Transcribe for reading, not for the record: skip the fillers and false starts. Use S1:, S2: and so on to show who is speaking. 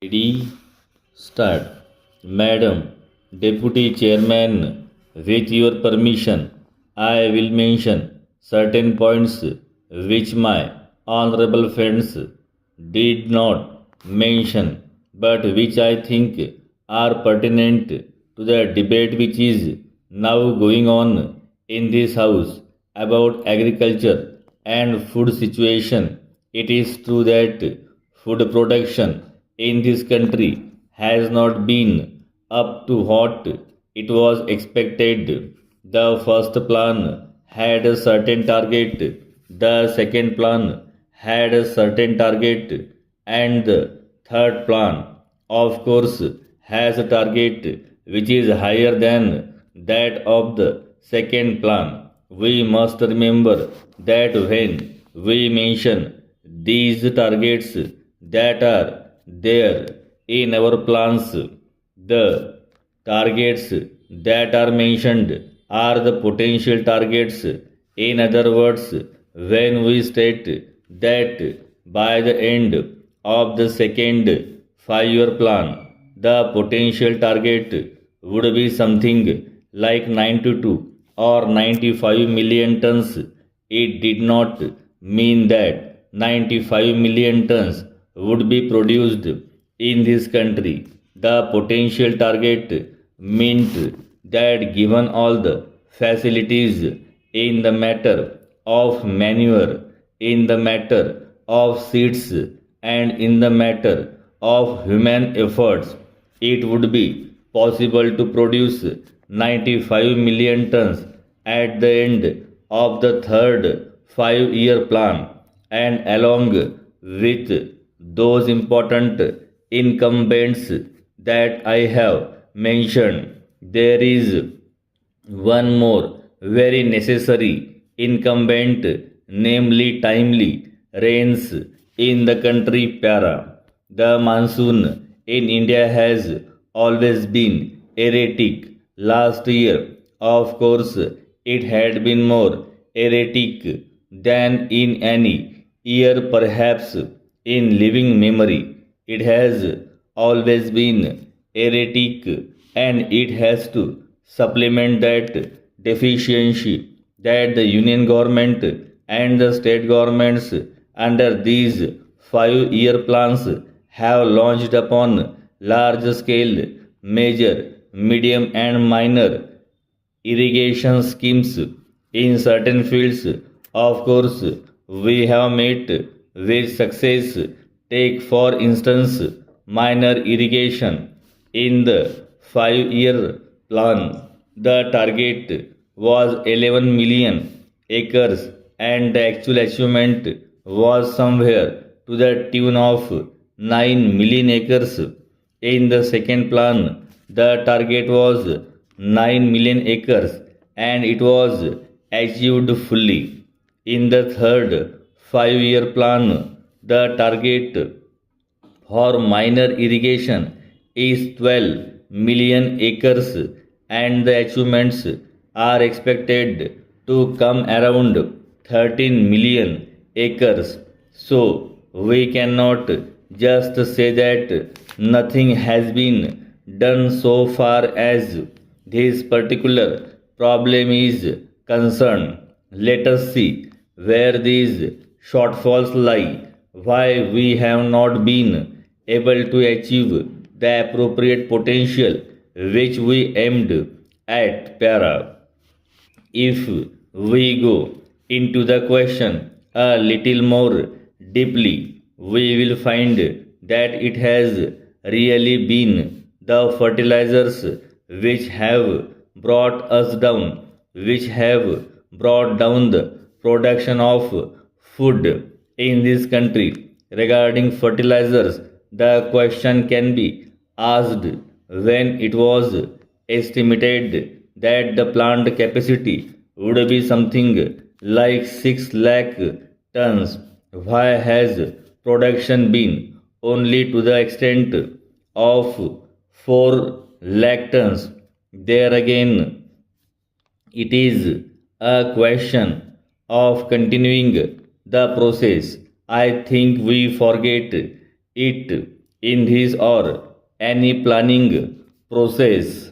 S1: Ready? Start. Madam, Deputy Chairman, with your permission, I will mention certain points which my honorable friends did not mention, but which I think are pertinent to the debate which is now going on in this house about agriculture and food situation. It is true that food production in this country has not been up to what it was expected. The first plan had a certain target, the second plan had a certain target, and the third plan, of course, has a target which is higher than that of the second plan. We must remember that when we mention these targets that are there in our plans, the targets that are mentioned are the potential targets. In other words, when we state that by the end of the second 5 year plan, the potential target would be something like 92 or 95 million tons, it did not mean that 95 million tons would be produced in this country. The potential target meant that given all the facilities in the matter of manure, in the matter of seeds, and in the matter of human efforts, it would be possible to produce 95 million tons at the end of the third 5 year plan, and along with those important incumbents that I have mentioned, there is one more very necessary incumbent, namely timely rains in the country para. The monsoon in India has always been erratic. Last year, of course, it had been more erratic than in any year, perhaps in living memory. It has always been erratic, and it has to supplement that deficiency that the union government and the state governments under these 5 year plans have launched upon large scale, major, medium, and minor irrigation schemes in certain fields. Of course, we have met with success. Take, for instance, minor irrigation. In the 5 year plan, the target was 11 million acres, and the actual achievement was somewhere to the tune of 9 million acres. In the second plan, the target was 9 million acres, and it was achieved fully. In the third 5 year plan, the target for minor irrigation is 12 million acres, and the achievements are expected to come around 13 million acres. So we cannot just say that nothing has been done so far as this particular problem is concerned. Let us see where these shortfalls lie, why we have not been able to achieve the appropriate potential which we aimed at para. If we go into the question a little more deeply, we will find that it has really been the fertilizers which have brought us down, which have brought down the production of food in this country. Regarding fertilizers, the question can be asked when it was estimated that the plant capacity would be something like 6 lakh tons. Why has production been only to the extent of 4 lakh tons? There again, it is a question of continuing the process. I think we forget it in his or any planning process.